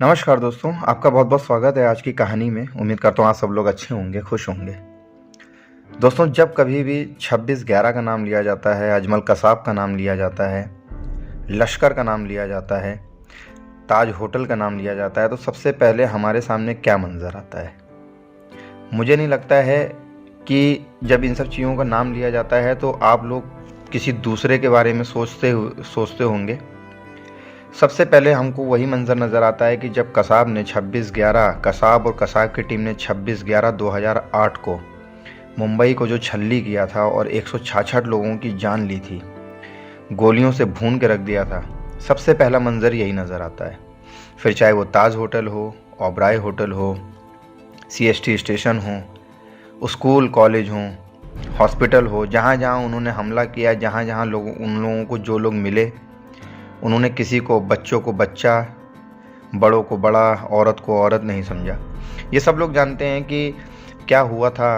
नमस्कार दोस्तों, आपका बहुत बहुत स्वागत है आज की कहानी में। उम्मीद करता हूँ आप सब लोग अच्छे होंगे, खुश होंगे। दोस्तों, जब कभी भी 26/11 का नाम लिया जाता है, अजमल कसाब का नाम लिया जाता है, लश्कर का नाम लिया जाता है, ताज होटल का नाम लिया जाता है, तो सबसे पहले हमारे सामने क्या मंजर आता है? मुझे नहीं लगता है कि जब इन सब चीज़ों का नाम लिया जाता है तो आप लोग किसी दूसरे के बारे में सोचते होंगे। सबसे पहले हमको वही मंज़र नज़र आता है कि जब कसाब ने 26/11 कसाब और कसाब की टीम ने 26/11/2008 को मुंबई को जो छल्ली किया था और 166 लोगों की जान ली थी, गोलियों से भून के रख दिया था। सबसे पहला मंज़र यही नज़र आता है। फिर चाहे वो ताज होटल हो, ओबराय होटल हो, CST स्टेशन हो, स्कूल कॉलेज हों, हॉस्पिटल हो, जहाँ जहाँ उन्होंने हमला किया, जहाँ जहाँ उन लोगों को जो लोग मिले, उन्होंने किसी को, बच्चों को बच्चा, बड़ों को बड़ा, औरत को औरत नहीं समझा। ये सब लोग जानते हैं कि क्या हुआ था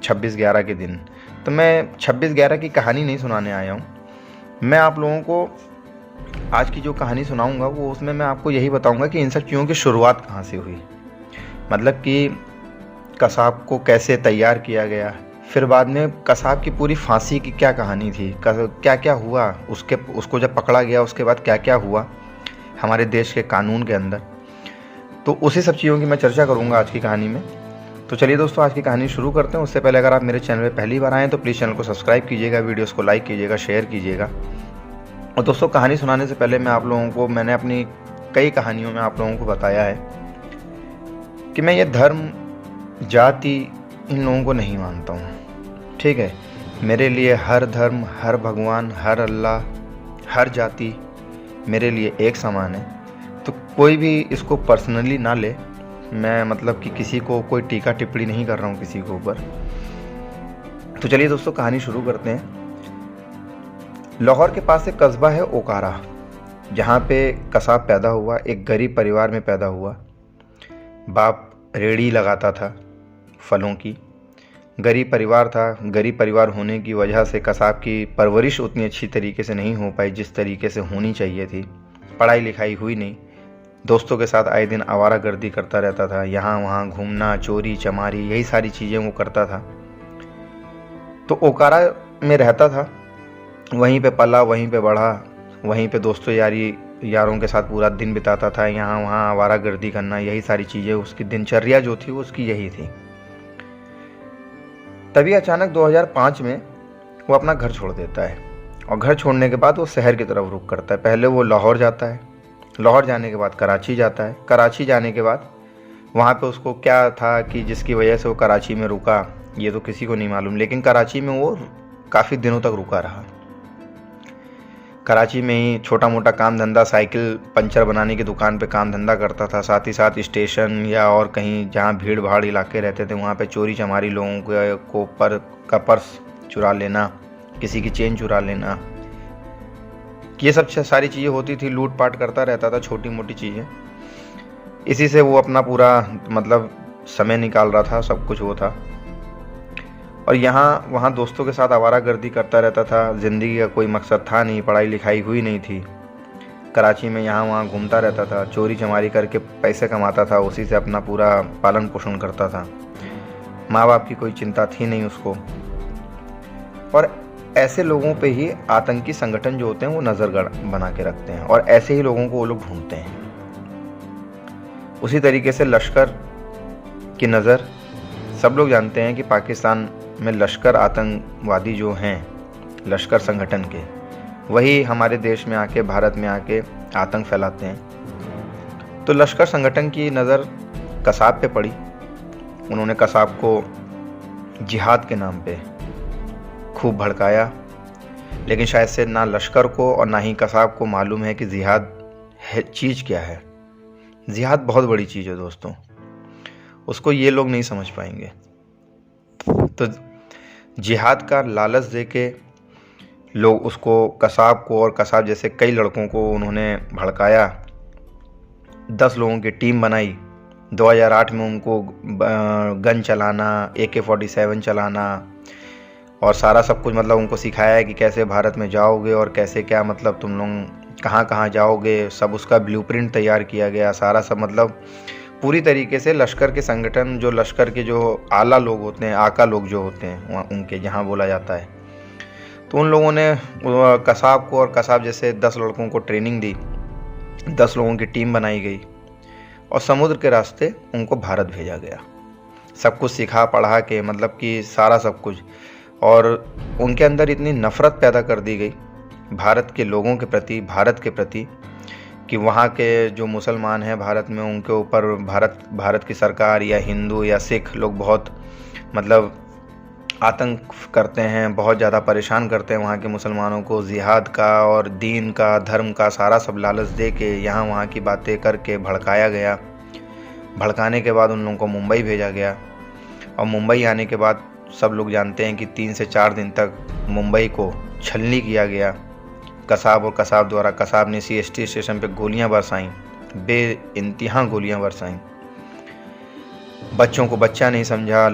26/11 के दिन। तो मैं 26/11 की कहानी नहीं सुनाने आया हूँ। मैं आप लोगों को आज की जो कहानी सुनाऊंगा वो उसमें मैं आपको यही बताऊंगा कि इन सब चीज़ों की शुरुआत कहाँ से हुई। मतलब कि कसाब को कैसे तैयार किया गया, फिर बाद में कसाब की पूरी फांसी की क्या कहानी थी, क्या क्या हुआ, उसको जब पकड़ा गया उसके बाद क्या क्या हुआ हमारे देश के कानून के अंदर। तो उसी सब चीज़ों की मैं चर्चा करूंगा आज की कहानी में। तो चलिए दोस्तों, आज की कहानी शुरू करते हैं। उससे पहले अगर आप मेरे चैनल पर पहली बार आएँ तो प्लीज़ चैनल को सब्सक्राइब कीजिएगा, वीडियोज़ को लाइक कीजिएगा, शेयर कीजिएगा। और दोस्तों, कहानी सुनाने से पहले मैंने अपनी कई कहानियों में आप लोगों को बताया है कि मैं ये धर्म, जाति, इन लोगों को नहीं मानता हूँ। ठीक है, मेरे लिए हर धर्म, हर भगवान, हर अल्लाह, हर जाति मेरे लिए एक समान है। तो कोई भी इसको पर्सनली ना ले। मैं मतलब कि किसी को कोई टीका टिप्पणी नहीं कर रहा हूँ किसी के ऊपर। तो चलिए दोस्तों, कहानी शुरू करते हैं। लाहौर के पास एक कस्बा है ओकारा, जहाँ पे कसाब पैदा हुआ। एक गरीब परिवार में पैदा हुआ। बाप रेड़ी लगाता था फलों की। गरीब परिवार था। गरीब परिवार होने की वजह से कसाब की परवरिश उतनी अच्छी तरीके से नहीं हो पाई जिस तरीके से होनी चाहिए थी। पढ़ाई लिखाई हुई नहीं। दोस्तों के साथ आए दिन आवारागर्दी करता रहता था, यहाँ वहाँ घूमना, चोरी चमारी, यही सारी चीज़ें वो करता था। तो ओकारा में रहता था, वहीं पे पला, वहीं पे बढ़ा, वहीं पे दोस्तों यारों के साथ पूरा दिन बिताता था। यहाँ वहाँ आवारागर्दी करना, यही सारी चीज़ें उसकी दिनचर्या जो थी उसकी यही थी। तभी अचानक 2005 में वो अपना घर छोड़ देता है और घर छोड़ने के बाद वो शहर की तरफ रुख करता है। पहले वो लाहौर जाता है, लाहौर जाने के बाद कराची जाता है। कराची जाने के बाद वहाँ पे उसको क्या था कि जिसकी वजह से वो कराची में रुका, ये तो किसी को नहीं मालूम, लेकिन कराची में वो काफ़ी दिनों तक रुका रहा। कराची में ही छोटा मोटा काम धंधा, साइकिल पंचर बनाने की दुकान पे काम धंधा करता था। साथ ही साथ स्टेशन या और कहीं जहाँ भीड़ भाड़ इलाके रहते थे वहाँ पे चोरी चमारी, लोगों को का पर्स चुरा लेना, किसी की चेन चुरा लेना, ये सब सारी चीज़ें होती थी। लूट पाट करता रहता था, छोटी मोटी चीज़ें। इसी से वो अपना पूरा मतलब समय निकाल रहा था, सब कुछ वो था। और यहाँ वहाँ दोस्तों के साथ आवारागर्दी करता रहता था। ज़िंदगी का कोई मकसद था नहीं, पढ़ाई लिखाई हुई नहीं थी। कराची में यहाँ वहाँ घूमता रहता था, चोरी चमारी करके पैसे कमाता था, उसी से अपना पूरा पालन पोषण करता था। माँ बाप की कोई चिंता थी नहीं उसको। और ऐसे लोगों पे ही आतंकी संगठन जो होते हैं वो नज़र बना के रखते हैं और ऐसे ही लोगों को वो लोग ढूंढते हैं। उसी तरीके से लश्कर की नज़र, सब लोग जानते हैं कि पाकिस्तान में लश्कर आतंकवादी जो हैं, लश्कर संगठन के, वही हमारे देश में आके, भारत में आके आतंक फैलाते हैं। तो लश्कर संगठन की नज़र कसाब पे पड़ी। उन्होंने कसाब को जिहाद के नाम पे खूब भड़काया, लेकिन शायद से ना लश्कर को और ना ही कसाब को मालूम है कि जिहाद है चीज़ क्या है। जिहाद बहुत बड़ी चीज़ है दोस्तों, उसको ये लोग नहीं समझ पाएंगे। तो जिहाद का लालच देके लोग उसको, कसाब को और कसाब जैसे कई लड़कों को उन्होंने भड़काया। 10 लोगों की टीम बनाई। 2008 में उनको गन चलाना, AK-47 चलाना और सारा सब कुछ मतलब उनको सिखाया है कि कैसे भारत में जाओगे और कैसे क्या मतलब तुम लोग कहाँ कहाँ जाओगे, सब उसका ब्लूप्रिंट तैयार किया गया, सारा सब मतलब पूरी तरीके से लश्कर के संगठन, जो लश्कर के जो आला लोग होते हैं, आका लोग जो होते हैं वहाँ उनके जहाँ बोला जाता है, तो उन लोगों ने कसाब को और कसाब जैसे 10 लड़कों को ट्रेनिंग दी, 10 लोगों की टीम बनाई गई और समुद्र के रास्ते उनको भारत भेजा गया, सब कुछ सिखा पढ़ा के, मतलब कि सारा सब कुछ। और उनके अंदर इतनी नफ़रत पैदा कर दी गई भारत के लोगों के प्रति, भारत के प्रति, कि वहाँ के जो मुसलमान हैं भारत में, उनके ऊपर भारत की सरकार या हिंदू या सिख लोग बहुत मतलब आतंक करते हैं, बहुत ज़्यादा परेशान करते हैं वहाँ के मुसलमानों को। जिहाद का और दीन का, धर्म का सारा सब लालच दे के यहाँ वहाँ की बातें करके भड़काया गया। भड़काने के बाद उन लोगों को मुंबई भेजा गया और मुंबई आने के बाद सब लोग जानते हैं कि 3 से 4 दिन तक मुंबई को छलनी किया गया कसाब और कसाब द्वारा। कसाब ने CST स्टेशन पे गोलियां बरसाईं, बेइंतहा गोलियां बरसाईं। बच्चों को बच्चा नहीं समझा,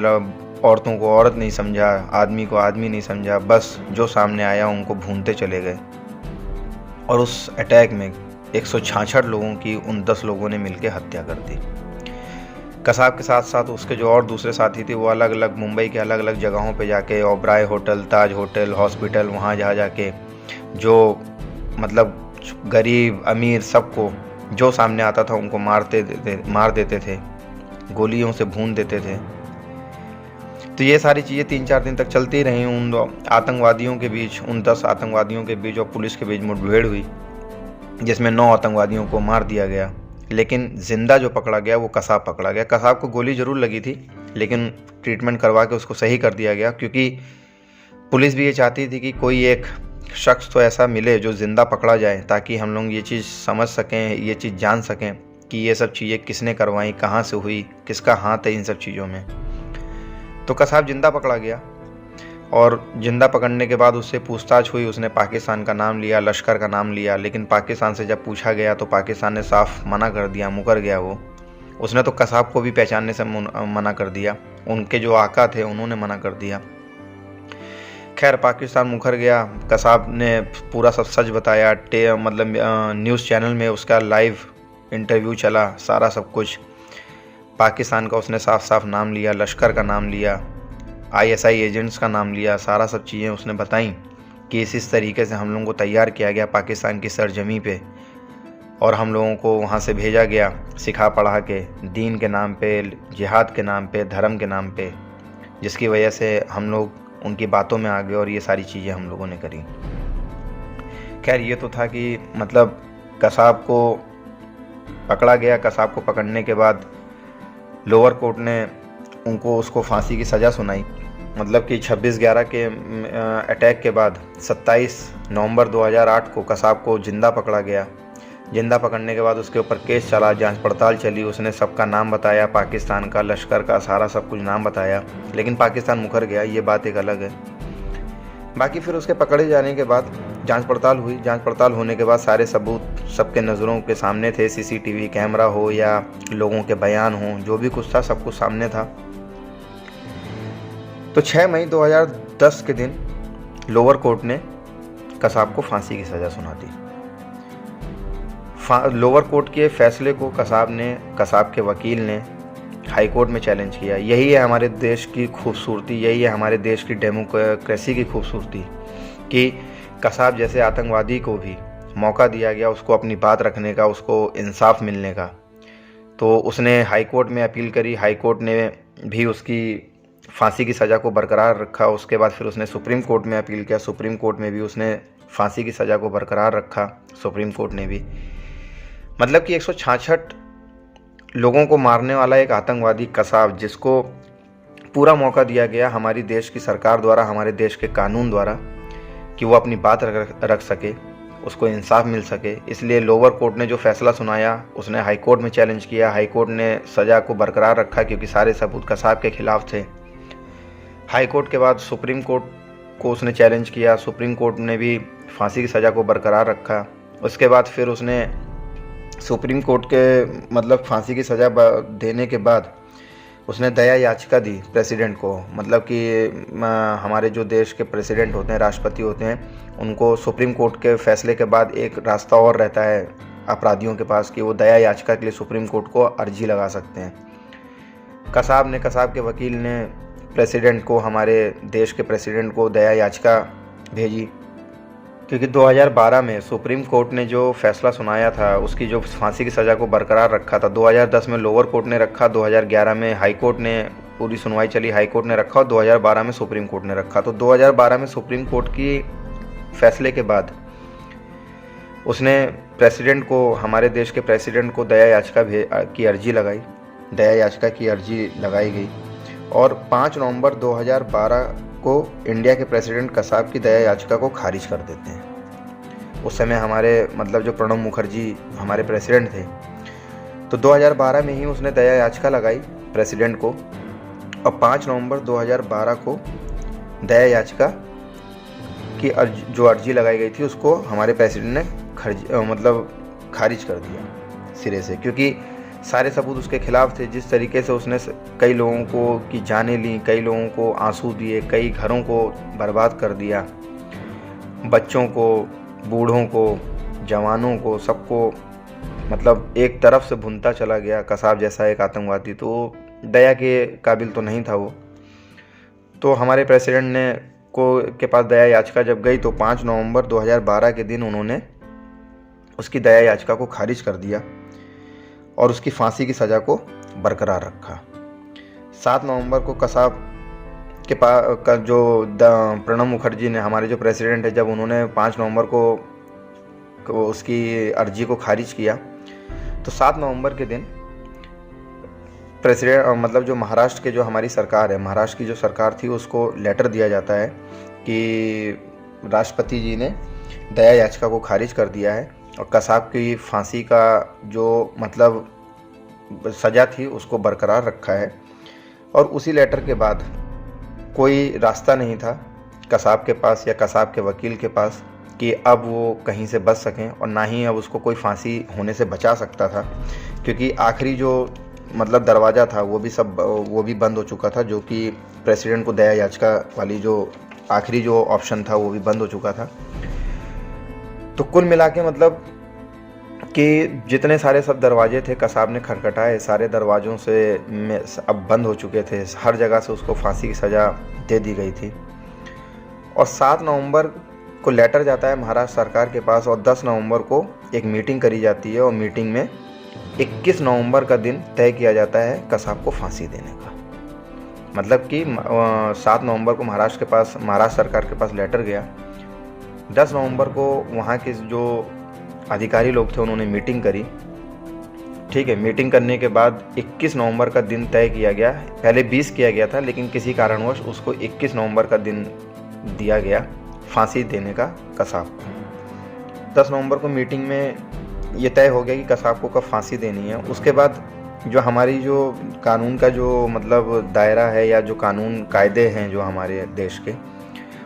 औरतों को औरत नहीं समझा, आदमी को आदमी नहीं समझा, बस जो सामने आया उनको भूनते चले गए। और उस अटैक में 166 लोगों की उन 10 लोगों ने मिलकर हत्या कर दी। कसाब के साथ साथ उसके जो और दूसरे साथी थे वो अलग अलग मुंबई के अलग अलग जगहों पे जाके, ओबराय होटल, ताज होटल, हॉस्पिटल, वहाँ जा जाके जो मतलब गरीब अमीर सबको जो सामने आता था उनको मार देते थे, गोलियों से भून देते थे। तो ये सारी चीज़ें 3-4 दिन तक चलती रहीं। उन आतंकवादियों के बीच, उन 10 आतंकवादियों के बीच और पुलिस के बीच मुठभेड़ हुई, जिसमें 9 आतंकवादियों को मार दिया गया। लेकिन जिंदा जो पकड़ा गया वो कसाब पकड़ा गया। कसाब को गोली ज़रूर लगी थी, लेकिन ट्रीटमेंट करवा के उसको सही कर दिया गया, क्योंकि पुलिस भी ये चाहती थी कि कोई एक शख्स तो ऐसा मिले जो ज़िंदा पकड़ा जाए, ताकि हम लोग ये चीज़ समझ सकें, ये चीज़ जान सकें कि ये सब चीज़ें किसने करवाई, कहाँ से हुई, किसका हाथ है इन सब चीज़ों में। तो कसाब जिंदा पकड़ा गया और जिंदा पकड़ने के बाद उससे पूछताछ हुई। उसने पाकिस्तान का नाम लिया, लश्कर का नाम लिया, लेकिन पाकिस्तान से जब पूछा गया तो पाकिस्तान ने साफ मना कर दिया, मुकर गया वो। उसने तो कसाब को भी पहचानने से मना कर दिया, उनके जो आका थे उन्होंने मना कर दिया। खैर पाकिस्तान मुकर गया। कसाब ने पूरा सब सच बताया, मतलब न्यूज़ चैनल में उसका लाइव इंटरव्यू चला, सारा सब कुछ। पाकिस्तान का उसने साफ साफ नाम लिया, लश्कर का नाम लिया, ISI एजेंट्स का नाम लिया, सारा सब चीज़ें उसने बताई कि इस तरीके से हम लोगों को तैयार किया गया पाकिस्तान की सरजमी पे और हम लोगों को वहाँ से भेजा गया सिखा पढ़ा के, दीन के नाम पे, जिहाद के नाम पे, धर्म के नाम पे, जिसकी वजह से हम लोग उनकी बातों में आ गए और ये सारी चीज़ें हम लोगों ने करी। खैर ये तो था कि मतलब कसाब को पकड़ा गया। कसाब को पकड़ने के बाद लोअर कोर्ट ने उसको फांसी की सज़ा सुनाई। मतलब कि 26/11 के अटैक के बाद 27 नवंबर 2008 को कसाब को ज़िंदा पकड़ा गया। ज़िंदा पकड़ने के बाद उसके ऊपर केस चला, जांच पड़ताल चली, उसने सबका नाम बताया, पाकिस्तान का, लश्कर का, सारा सब कुछ नाम बताया, लेकिन पाकिस्तान मुकर गया, ये बात एक अलग है। बाकी फिर उसके पकड़े जाने के बाद जांच पड़ताल हुई। जांच पड़ताल होने के बाद सारे सबूत सबके नज़रों के सामने थे, CCTV कैमरा हो या लोगों के बयान हो, जो भी कुछ था सब कुछ सामने था। तो 6 मई 2010 के दिन लोअर कोर्ट ने कसाब को फांसी की सज़ा सुना दी। लोअर कोर्ट के फैसले को कसाब के वकील ने हाई कोर्ट में चैलेंज किया। यही है हमारे देश की खूबसूरती, यही है हमारे देश की डेमोक्रेसी की खूबसूरती कि कसाब जैसे आतंकवादी को भी मौका दिया गया उसको अपनी बात रखने का, उसको इंसाफ मिलने का। तो उसने हाई कोर्ट में अपील करी, हाई कोर्ट ने भी उसकी फांसी की सज़ा को बरकरार रखा। उसके बाद फिर उसने सुप्रीम कोर्ट में अपील किया, सुप्रीम कोर्ट में भी उसने फांसी की सज़ा को बरकरार रखा, सुप्रीम कोर्ट ने भी। मतलब कि 166 लोगों को मारने वाला एक आतंकवादी कसाब, जिसको पूरा मौका दिया गया हमारी देश की सरकार द्वारा, हमारे देश के कानून द्वारा, कि वो अपनी बात रख सके, उसको इंसाफ मिल सके। इसलिए लोअर कोर्ट ने जो फैसला सुनाया उसने हाई कोर्ट में चैलेंज किया। हाई कोर्ट ने सज़ा को बरकरार रखा क्योंकि सारे सबूत कसाब के खिलाफ थे। हाई कोर्ट के बाद सुप्रीम कोर्ट को उसने चैलेंज किया, सुप्रीम कोर्ट ने भी फांसी की सज़ा को बरकरार रखा। उसके बाद फिर उसने सुप्रीम कोर्ट के मतलब फांसी की सज़ा देने के बाद उसने दया याचिका दी प्रेसिडेंट को, मतलब कि हमारे जो देश के प्रेसिडेंट होते हैं, राष्ट्रपति होते हैं, उनको सुप्रीम कोर्ट के फैसले के बाद एक रास्ता और रहता है अपराधियों के पास कि वो दया याचिका के लिए सुप्रीम कोर्ट को अर्जी लगा सकते हैं। कसाब के वकील ने प्रेसिडेंट को, हमारे देश के प्रेसिडेंट को दया याचिका भेजी, क्योंकि 2012 में सुप्रीम कोर्ट ने जो फैसला सुनाया था, उसकी जो फांसी की सज़ा को बरकरार रखा था, 2010 में लोअर कोर्ट ने रखा, 2011 में हाई कोर्ट ने पूरी सुनवाई चली, हाई कोर्ट ने रखा और 2012 में सुप्रीम कोर्ट ने रखा। तो 2012 में सुप्रीम कोर्ट की फैसले के बाद उसने प्रेसिडेंट को, हमारे देश के प्रेसिडेंट को दया याचिका की अर्जी लगाई, दया याचिका की अर्जी लगाई गई और 5 नवंबर 2012 को इंडिया के प्रेसिडेंट कसाब की दया याचिका को खारिज कर देते हैं। उस समय हमारे, मतलब जो प्रणब मुखर्जी हमारे प्रेसिडेंट थे, तो 2012 में ही उसने दया याचिका लगाई प्रेसिडेंट को और 5 नवंबर 2012 को दया याचिका की जो अर्जी लगाई गई थी उसको हमारे प्रेसिडेंट ने खारिज कर दिया सिरे से, क्योंकि सारे सबूत उसके खिलाफ थे। जिस तरीके से उसने कई लोगों को की जानें ली, कई लोगों को आंसू दिए, कई घरों को बर्बाद कर दिया, बच्चों को, बूढ़ों को, जवानों को, सबको मतलब एक तरफ से भुनता चला गया कसाब जैसा एक आतंकवादी। तो दया के काबिल तो नहीं था वो। तो हमारे प्रेसिडेंट ने के पास दया याचिका जब गई तो 5 नवंबर 2012 के दिन उन्होंने उसकी दया याचिका को खारिज कर दिया और उसकी फांसी की सज़ा को बरकरार रखा। 7 नवंबर को कसाब के पास का जो प्रणब मुखर्जी ने, हमारे जो प्रेसिडेंट है, जब उन्होंने 5 नवंबर को उसकी अर्जी को खारिज किया तो 7 नवंबर के दिन प्रेसिडेंट, मतलब जो महाराष्ट्र के जो हमारी सरकार है, महाराष्ट्र की जो सरकार थी, उसको लेटर दिया जाता है कि राष्ट्रपति जी ने दया याचिका को खारिज कर दिया है और कसाब की फांसी का जो मतलब सज़ा थी उसको बरकरार रखा है। और उसी लेटर के बाद कोई रास्ता नहीं था कसाब के पास या कसाब के वकील के पास कि अब वो कहीं से बच सकें, और ना ही अब उसको कोई फांसी होने से बचा सकता था, क्योंकि आखिरी जो मतलब दरवाज़ा था वो भी बंद हो चुका था, जो कि प्रेसिडेंट को दया याचिका वाली जो आखिरी जो ऑप्शन था वो भी बंद हो चुका था। तो कुल मिला के मतलब कि जितने सारे सब दरवाजे थे कसाब ने खटखटाए, सारे दरवाज़ों से अब बंद हो चुके थे, हर जगह से उसको फांसी की सज़ा दे दी गई थी। और 7 नवंबर को लेटर जाता है महाराष्ट्र सरकार के पास और 10 नवंबर को एक मीटिंग करी जाती है और मीटिंग में 21 नवंबर का दिन तय किया जाता है कसाब को फांसी देने का। मतलब कि 7 नवंबर को महाराष्ट्र सरकार के पास लेटर गया, 10 नवंबर को वहाँ के जो अधिकारी लोग थे उन्होंने मीटिंग करी, ठीक है। मीटिंग करने के बाद 21 नवंबर का दिन तय किया गया, पहले 20 किया गया था लेकिन किसी कारणवश उसको 21 नवंबर का दिन दिया गया फांसी देने का कसाब को। 10 नवंबर को मीटिंग में ये तय हो गया कि कसाब को कब फांसी देनी है। उसके बाद जो हमारी जो कानून का जो मतलब दायरा है या जो कानून कायदे हैं जो हमारे देश के,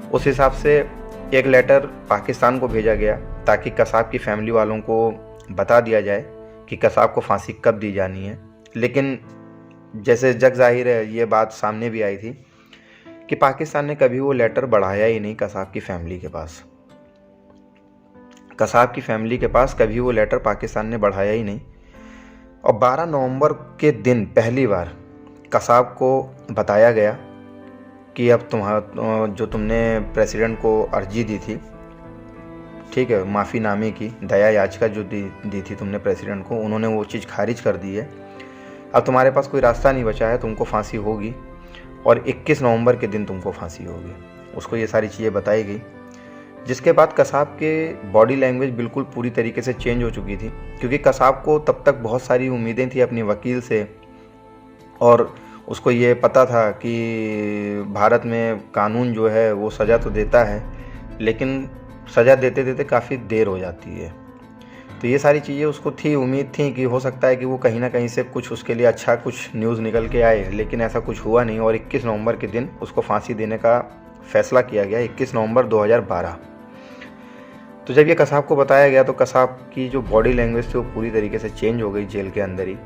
उस हिसाब से एक लेटर पाकिस्तान को भेजा गया ताकि कसाब की फैमिली वालों को बता दिया जाए कि कसाब को फांसी कब दी जानी है। लेकिन जैसे जग जाहिर है ये बात सामने भी आई थी कि पाकिस्तान ने कभी वो लेटर बढ़ाया ही नहीं कसाब की फैमिली के पास। कसाब की फैमिली के पास कभी वो लेटर पाकिस्तान ने बढ़ाया ही नहीं। और 12 नवंबर के दिन पहली बार कसाब को बताया गया कि अब जो तुमने प्रेसिडेंट को अर्जी दी थी, ठीक है, माफ़ीनामे की दया याचिका जो दी थी तुमने प्रेसिडेंट को, उन्होंने वो चीज़ खारिज कर दी है। अब तुम्हारे पास कोई रास्ता नहीं बचा है, तुमको फांसी होगी और 21 नवंबर के दिन तुमको फांसी होगी। उसको ये सारी चीज़ें बताई गई, जिसके बाद कसाब के बॉडी लैंग्वेज बिल्कुल पूरी तरीके से चेंज हो चुकी थी, क्योंकि कसाब को तब तक बहुत सारी उम्मीदें थी अपने वकील से और उसको ये पता था कि भारत में कानून जो है वो सज़ा तो देता है लेकिन सज़ा देते देते काफ़ी देर हो जाती है। तो ये सारी चीज़ें उसको थी, उम्मीद थी कि हो सकता है कि वो कहीं ना कहीं से कुछ उसके लिए अच्छा कुछ न्यूज़ निकल के आए, लेकिन ऐसा कुछ हुआ नहीं। और 21 नवंबर के दिन उसको फांसी देने का फैसला किया गया, 21 नवंबर 2012। तो जब ये कसाब को बताया गया तो कसाब की जो बॉडी लैंग्वेज थी वो पूरी तरीके से चेंज हो गई जेल के अंदर ही।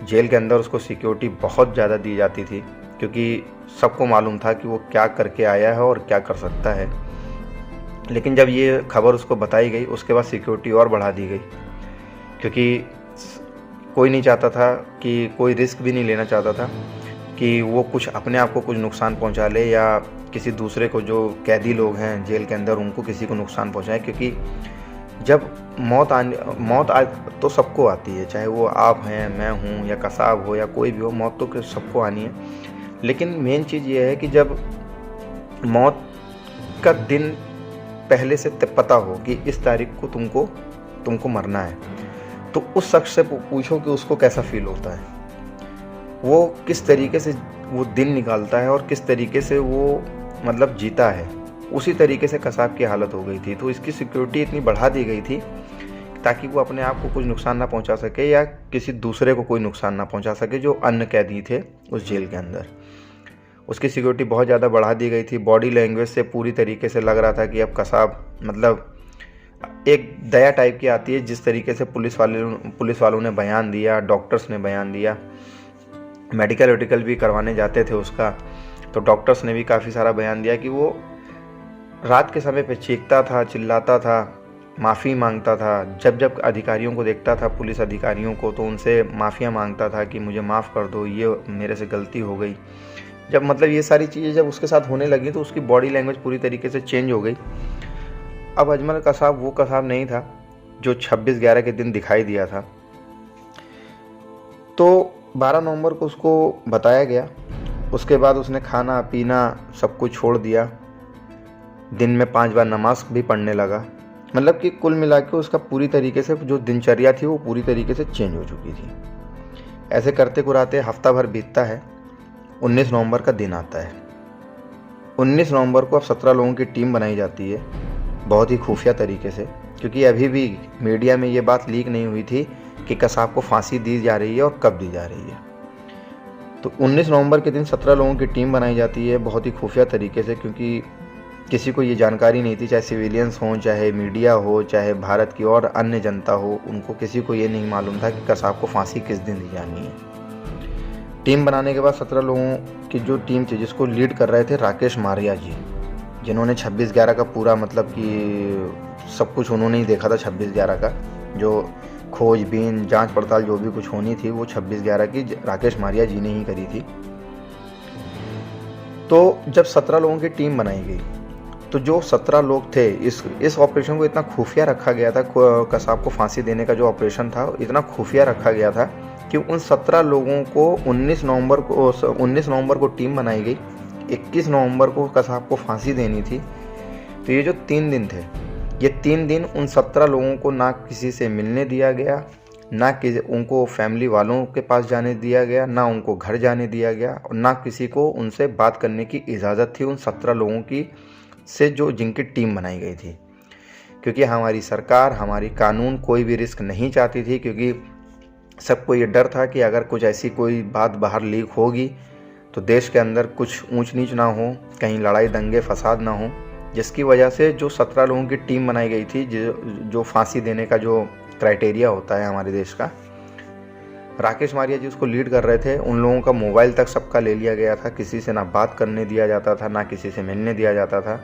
जेल के अंदर उसको सिक्योरिटी बहुत ज़्यादा दी जाती थी, क्योंकि सबको मालूम था कि वो क्या करके आया है और क्या कर सकता है। लेकिन जब ये खबर उसको बताई गई उसके बाद सिक्योरिटी और बढ़ा दी गई, क्योंकि कोई नहीं चाहता था कि, कोई रिस्क भी नहीं लेना चाहता था कि वो कुछ अपने आप को कुछ नुकसान पहुंचा ले या किसी दूसरे को, जो कैदी लोग हैं जेल के अंदर, उनको किसी को नुकसान पहुंचाए। क्योंकि जब मौत आज तो सबको आती है, चाहे वो आप हैं, मैं हूँ, या कसाब हो, या कोई भी हो, मौत तो सबको आनी है। लेकिन मेन चीज़ ये है कि जब मौत का दिन पहले से पता हो कि इस तारीख को तुमको मरना है, तो उस शख्स से पूछो कि उसको कैसा फील होता है, वो किस तरीके से वो दिन निकालता है और किस तरीके से वो मतलब जीता है। उसी तरीके से कसाब की हालत हो गई थी। तो इसकी सिक्योरिटी इतनी बढ़ा दी गई थी ताकि वो अपने आप को कुछ नुकसान ना पहुंचा सके या किसी दूसरे को कोई नुकसान ना पहुंचा सके जो अन्य कैदी थे उस जेल के अंदर। उसकी सिक्योरिटी बहुत ज़्यादा बढ़ा दी गई थी। बॉडी लैंग्वेज से पूरी तरीके से लग रहा था कि अब कसाब मतलब एक दया टाइप की आती है। जिस तरीके से पुलिस वालों ने बयान दिया, डॉक्टर्स ने बयान दिया, मेडिकल भी करवाने जाते थे उसका, तो डॉक्टर्स ने भी काफ़ी सारा बयान दिया कि वो रात के समय पे चीखता था, चिल्लाता था, माफ़ी मांगता था। जब अधिकारियों को देखता था, पुलिस अधिकारियों को, तो उनसे माफ़िया मांगता था कि मुझे माफ़ कर दो, ये मेरे से गलती हो गई। जब मतलब ये सारी चीज़ें जब उसके साथ होने लगी तो उसकी बॉडी लैंग्वेज पूरी तरीके से चेंज हो गई। अब अजमल कसाब वो कसाब नहीं था जो 26/11 के दिन दिखाई दिया था। तो 12 नवंबर को उसको बताया गया। उसके बाद उसने खाना पीना सब कुछ छोड़ दिया। दिन में 5 बार नमाज भी पढ़ने लगा। मतलब कि कुल मिला के उसका पूरी तरीके से जो दिनचर्या थी वो पूरी तरीके से चेंज हो चुकी थी। ऐसे करते कुराते हफ्ता भर बीतता है। 19 नवंबर का दिन आता है। 19 नवंबर को अब 17 लोगों की टीम बनाई जाती है, बहुत ही खुफिया तरीके से, क्योंकि अभी भी मीडिया में ये बात लीक नहीं हुई थी कि कसाब को फांसी दी जा रही है और कब दी जा रही है। तो 19 नवंबर के दिन 17 लोगों की टीम बनाई जाती है बहुत ही खुफिया तरीके से, क्योंकि किसी को ये जानकारी नहीं थी, चाहे सिविलियंस हों, चाहे मीडिया हो, चाहे भारत की और अन्य जनता हो, उनको किसी को ये नहीं मालूम था कि कसाब को फांसी किस दिन दी जानी है। टीम बनाने के बाद 17 लोगों की जो टीम थी, जिसको लीड कर रहे थे राकेश मारिया जी, जिन्होंने 26/11 का पूरा मतलब कि सब कुछ उन्होंने ही देखा था। 26/11 का जो खोजबीन, जांच पड़ताल जो भी कुछ होनी थी वो 26/11 की राकेश मारिया जी ने ही करी थी। तो जब 17 लोगों की टीम बनाई गई तो जो 17 लोग थे, इस ऑपरेशन को इतना खुफिया रखा गया था, कसाब को फांसी देने का जो ऑपरेशन था इतना खुफिया रखा गया था कि उन 17 लोगों को 19 नवंबर को टीम बनाई गई। 21 नवंबर को कसाब को फांसी देनी थी। तो ये जो 3 दिन थे, ये 3 दिन उन 17 लोगों को ना किसी से मिलने दिया गया, ना किसी उनको फैमिली वालों के पास जाने दिया गया, ना उनको घर जाने दिया गया, और ना किसी को उनसे बात करने की इजाज़त थी उन 17 लोगों की से जो जिनकी टीम बनाई गई थी। क्योंकि हमारी सरकार, हमारी कानून कोई भी रिस्क नहीं चाहती थी, क्योंकि सबको ये डर था कि अगर कुछ ऐसी कोई बात बाहर लीक होगी तो देश के अंदर कुछ ऊंच नीच ना हो, कहीं लड़ाई दंगे फसाद ना हो, जिसकी वजह से जो 17 लोगों की टीम बनाई गई थी, जो फांसी देने का जो क्राइटेरिया होता है हमारे देश का, राकेश मारिया जी उसको लीड कर रहे थे। उन लोगों का मोबाइल तक सबका ले लिया गया था, किसी से ना बात करने दिया जाता था, ना किसी से मिलने दिया जाता था।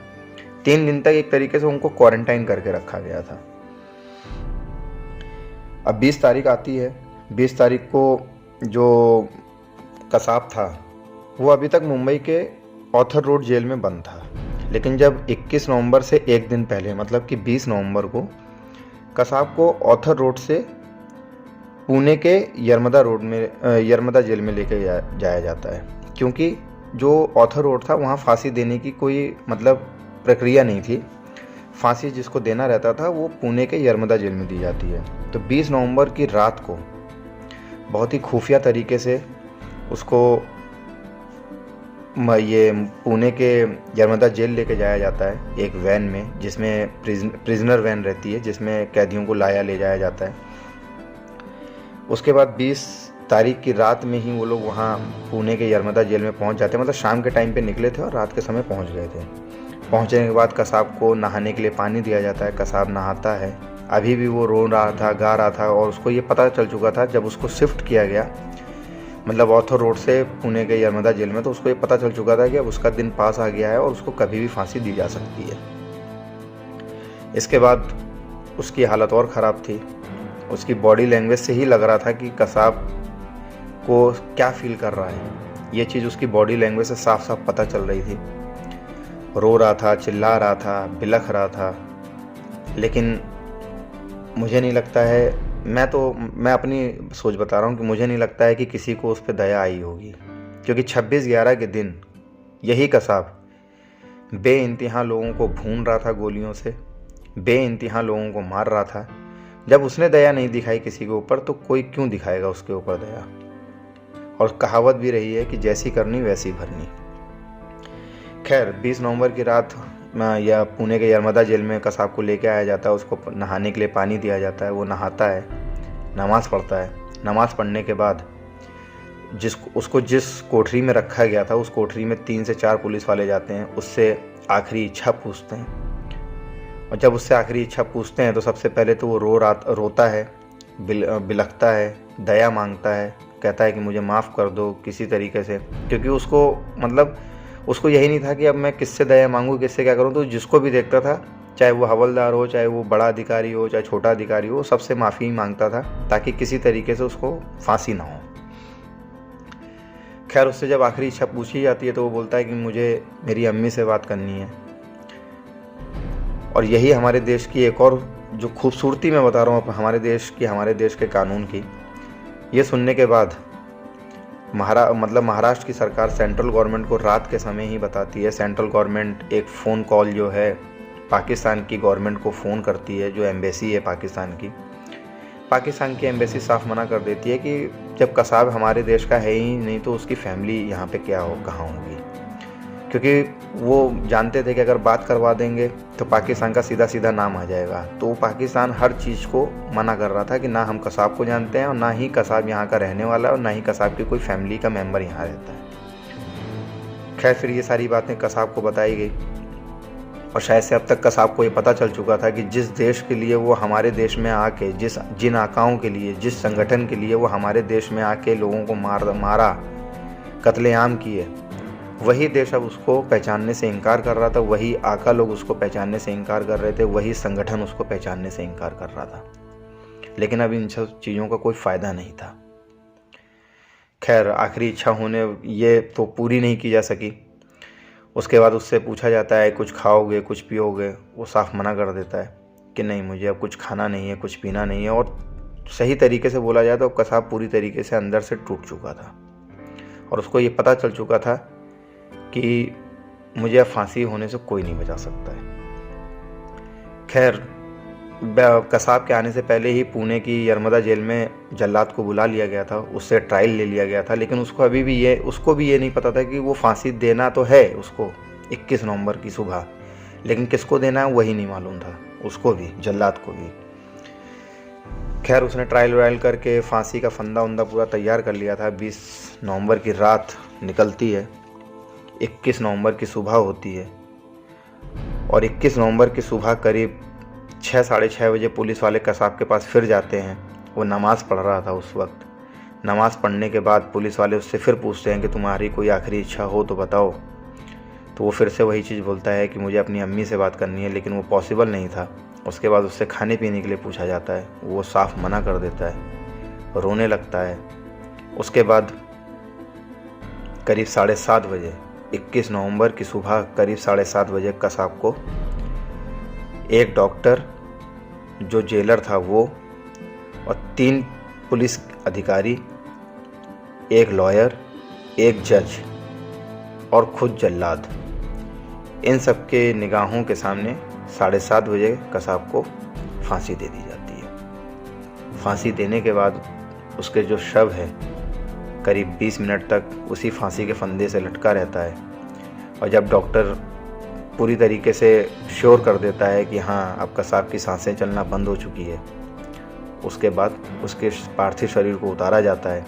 3 दिन तक एक तरीके से उनको क्वारंटाइन करके रखा गया था। अब 20 तारीख आती है। 20 तारीख को जो कसाब था वो अभी तक मुंबई के ऑथर रोड जेल में बंद था। लेकिन जब 21 नवंबर से एक दिन पहले, मतलब कि 20 नवंबर को कसाब को ऑथर रोड से पुणे के यरमदा जेल में लेके जाया जाता है, क्योंकि जो ऑथर रोड था वहाँ फांसी देने की कोई मतलब प्रक्रिया नहीं थी। फांसी जिसको देना रहता था वो पुणे के यरमदा जेल में दी जाती है। तो 20 नवंबर की रात को बहुत ही खुफिया तरीके से उसको ये पुणे के यरमदा जेल लेके जाया जाता है एक वैन में, जिसमें प्रिजनर वैन रहती है, जिसमें कैदियों को ले जाया जाता है। उसके बाद 20 तारीख की रात में ही वो लोग वहाँ पुणे के यरमदा जेल में पहुँच जाते हैं। मतलब शाम के टाइम पे निकले थे और रात के समय पहुँच गए थे। पहुँचने के बाद कसाब को नहाने के लिए पानी दिया जाता है। कसाब नहाता है। अभी भी वो रो रहा था, गा रहा था, और उसको ये पता चल चुका था जब उसको शिफ्ट किया गया मतलब ऑर्थर रोड से पुणे के यरमदा जेल में, तो उसको ये पता चल चुका था कि अब उसका दिन पास आ गया है और उसको कभी भी फांसी दी जा सकती है। इसके बाद उसकी हालत और ख़राब थी। उसकी बॉडी लैंग्वेज से ही लग रहा था कि कसाब को क्या फील कर रहा है। ये चीज़ उसकी बॉडी लैंग्वेज से साफ साफ पता चल रही थी। रो रहा था, चिल्ला रहा था, बिलख रहा था। लेकिन मुझे नहीं लगता है, मैं अपनी सोच बता रहा हूँ कि मुझे नहीं लगता है कि किसी को उस पर दया आई होगी, क्योंकि 26/11 के दिन यही कसाब बेइंतहा लोगों को भून रहा था गोलियों से, बेइंतहा लोगों को मार रहा था। जब उसने दया नहीं दिखाई किसी के ऊपर, तो कोई क्यों दिखाएगा उसके ऊपर दया। और कहावत भी रही है कि जैसी करनी वैसी भरनी। खैर 20 नवंबर की रात या पुणे के यरमदा जेल में कसाब को लेके आया जाता है। उसको नहाने के लिए पानी दिया जाता है। वो नहाता है, नमाज़ पढ़ता है। नमाज़ पढ़ने के बाद उसको जिस कोठरी में रखा गया था, उस कोठरी में 3 से 4 पुलिस वाले जाते हैं। उससे आखिरी इच्छा पूछते हैं। और जब उससे आखिरी इच्छा पूछते हैं तो सबसे पहले तो वो रोता है, बिलखता है, दया मांगता है, कहता है कि मुझे माफ़ कर दो किसी तरीके से। क्योंकि उसको यही नहीं था कि अब मैं किससे दया मांगूँ, किससे क्या करूँ। तो जिसको भी देखता था, चाहे वो हवलदार हो, चाहे वो बड़ा अधिकारी हो, चाहे छोटा अधिकारी हो, सबसे माफ़ी मांगता था ताकि किसी तरीके से उसको फांसी ना हो। खैर उससे जब आखिरी इच्छा पूछी जाती है तो वो बोलता है कि मुझे मेरी अम्मी से बात करनी है। और यही हमारे देश की एक और जो खूबसूरती मैं बता रहा हूँ हमारे देश के कानून की, ये सुनने के बाद महाराष्ट्र की सरकार सेंट्रल गवर्नमेंट को रात के समय ही बताती है। सेंट्रल गवर्नमेंट एक फ़ोन कॉल जो है पाकिस्तान की गवर्नमेंट को फ़ोन करती है, जो एम्बेसी है पाकिस्तान की एम्बेसी साफ मना कर देती है कि जब कसाब हमारे देश का है ही नहीं तो उसकी फैमिली यहाँ पे कहाँ होगी। क्योंकि वो जानते थे कि अगर बात करवा देंगे तो पाकिस्तान का सीधा सीधा नाम आ जाएगा। तो पाकिस्तान हर चीज़ को मना कर रहा था कि ना हम कसाब को जानते हैं और ना ही कसाब यहाँ का रहने वाला है और ना ही कसाब की कोई फैमिली का मेंबर यहाँ रहता है। खैर फिर ये सारी बातें कसाब को बताई गई और शायद से अब तक कसाब को ये पता चल चुका था कि जिस देश के लिए वो हमारे देश में आके जिन आकाओं के लिए, जिस संगठन के लिए वो हमारे देश में आके लोगों को मारा, कत्लेआम किए, वही देश अब उसको पहचानने से इनकार कर रहा था। वही आका लोग उसको पहचानने से इनकार कर रहे थे। वही संगठन उसको पहचानने से इनकार कर रहा था। लेकिन अब इन सब चीज़ों का कोई फ़ायदा नहीं था। खैर आखिरी इच्छा होने ये तो पूरी नहीं की जा सकी। उसके बाद उससे पूछा जाता है कुछ खाओगे, कुछ पियोगे। वो साफ मना कर देता है कि नहीं, मुझे अब कुछ खाना नहीं है, कुछ पीना नहीं है। और सही तरीके से बोला जाए तो कसाब पूरी तरीके से अंदर से टूट चुका था और उसको ये पता चल चुका था कि मुझे अब फांसी होने से कोई नहीं बचा सकता है। खैर कसाब के आने से पहले ही पुणे की यरमदा जेल में जल्लाद को बुला लिया गया था। उससे ट्रायल ले लिया गया था। लेकिन उसको भी ये नहीं पता था कि वो फांसी देना तो है उसको 21 नवंबर की सुबह, लेकिन किसको देना है वही नहीं मालूम था उसको भी, जल्लाद को भी। खैर उसने ट्रायल वायल करके फांसी का फंदा उंदा पूरा तैयार कर लिया था। 20 नवंबर की रात निकलती है, 21 नवंबर की सुबह होती है और 21 नवंबर की सुबह करीब 6 साढ़े 6 बजे पुलिस वाले कसाब के पास फिर जाते हैं। वो नमाज़ पढ़ रहा था उस वक्त। नमाज़ पढ़ने के बाद पुलिस वाले उससे फिर पूछते हैं कि तुम्हारी कोई आखिरी इच्छा हो तो बताओ। तो वो फिर से वही चीज़ बोलता है कि मुझे अपनी अम्मी से बात करनी है, लेकिन वो पॉसिबल नहीं था। उसके बाद उससे खाने पीने के लिए पूछा जाता है, वो साफ मना कर देता है, रोने लगता है। उसके बाद करीब 7:30 बजे 21 नवंबर की सुबह करीब 7:30 बजे कसाब को एक डॉक्टर, जो जेलर था वो, और 3 पुलिस अधिकारी, एक लॉयर, एक जज और खुद जल्लाद, इन सब के निगाहों के सामने 7:30 बजे कसाब को फांसी दे दी जाती है। फांसी देने के बाद उसके जो शव है करीब 20 मिनट तक उसी फांसी के फंदे से लटका रहता है। और जब डॉक्टर पूरी तरीके से श्योर कर देता है कि हाँ अब कसाब की सांसें चलना बंद हो चुकी है, उसके बाद उसके पार्थिव शरीर को उतारा जाता है।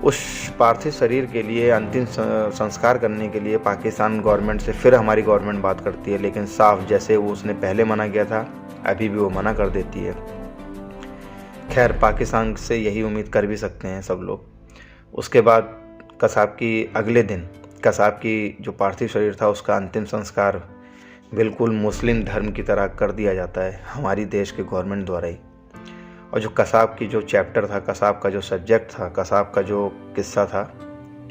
उस पार्थिव शरीर के लिए अंतिम संस्कार करने के लिए पाकिस्तान गवर्नमेंट से फिर हमारी गवर्नमेंट बात करती है, लेकिन साफ जैसे वो उसने पहले मना किया था अभी भी वो मना कर देती है। खैर पाकिस्तान से यही उम्मीद कर भी सकते हैं सब लोग। उसके बाद कसाब की अगले दिन कसाब की जो पार्थिव शरीर था उसका अंतिम संस्कार बिल्कुल मुस्लिम धर्म की तरह कर दिया जाता है हमारी देश के गवर्नमेंट द्वारा ही। और जो कसाब की जो चैप्टर था, कसाब का जो सब्जेक्ट था, कसाब का जो किस्सा था,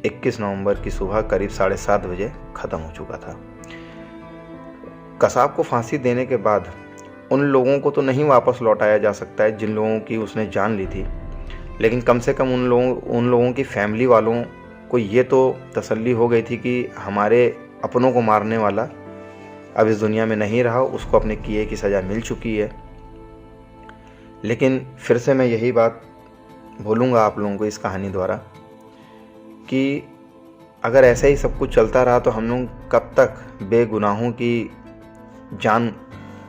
21 नवंबर की सुबह करीब 7:30 बजे ख़त्म हो चुका था। कसाब को फांसी देने के बाद उन लोगों को तो नहीं वापस लौटाया जा सकता है जिन लोगों की उसने जान ली थी, लेकिन कम से कम उन लोगों की फैमिली वालों को ये तो तसल्ली हो गई थी कि हमारे अपनों को मारने वाला अब इस दुनिया में नहीं रहा, उसको अपने किए की सज़ा मिल चुकी है। लेकिन फिर से मैं यही बात बोलूँगा आप लोगों को इस कहानी द्वारा कि अगर ऐसे ही सब कुछ चलता रहा तो हम लोग कब तक बेगुनाहों की जान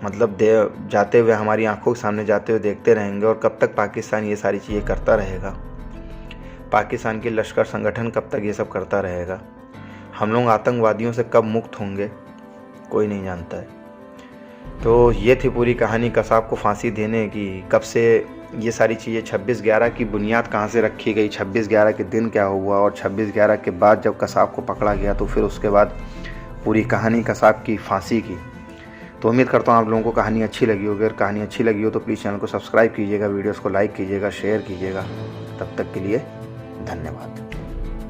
जाते हुए हमारी आंखों के सामने जाते हुए देखते रहेंगे, और कब तक पाकिस्तान ये सारी चीज़ें करता रहेगा, पाकिस्तान के लश्कर संगठन कब तक ये सब करता रहेगा, हम लोग आतंकवादियों से कब मुक्त होंगे, कोई नहीं जानता है। तो ये थी पूरी कहानी कसाब को फांसी देने की। कब से ये सारी चीज़ें 26/11 की बुनियाद कहाँ से रखी गई, 26/11 के दिन क्या हुआ, और 26/11 के बाद जब कसाब को पकड़ा गया तो फिर उसके बाद पूरी कहानी कसाब की फांसी की। तो उम्मीद करता हूँ आप लोगों को कहानी अच्छी लगी होगी। अगर कहानी अच्छी लगी हो तो प्लीज़ चैनल को सब्सक्राइब कीजिएगा, वीडियोज़ को लाइक कीजिएगा, शेयर कीजिएगा। तब तक के लिए धन्यवाद।